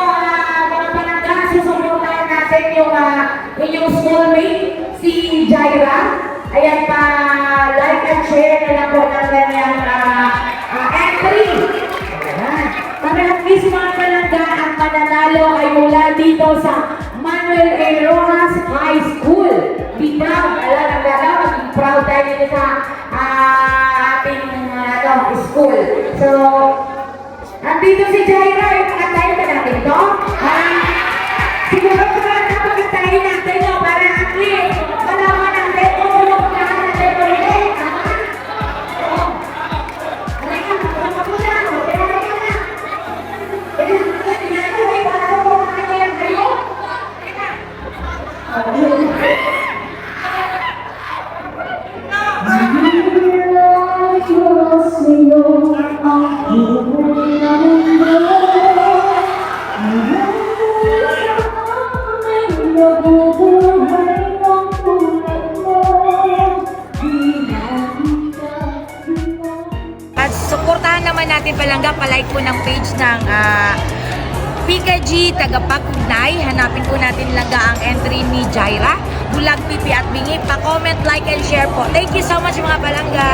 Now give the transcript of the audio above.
mga palangga, susuportahan natin yung inyong schoolmate, si Jaira. Ayan pa, like and share na lang po ng kanyang entry. Ayan. Para at least mga palangga, ang mananalo ay mula dito sa Manuel A. Rojas High School. Be proud, maging proud tayo dito sa ating school. So, nandito si Jaira, yung mga tayo na natin to. Siguro kung napagtayin natin no, para at least malaman natin kung yung mga natin ko rin. At suportahan naman natin palangga, palike po ng page ng PKG Tagapagugnay. Hanapin po natin langga ang entry ni Jaira, Bulag, Pipi at Bingi. Pa-comment, like and share po. Thank you so much mga palangga!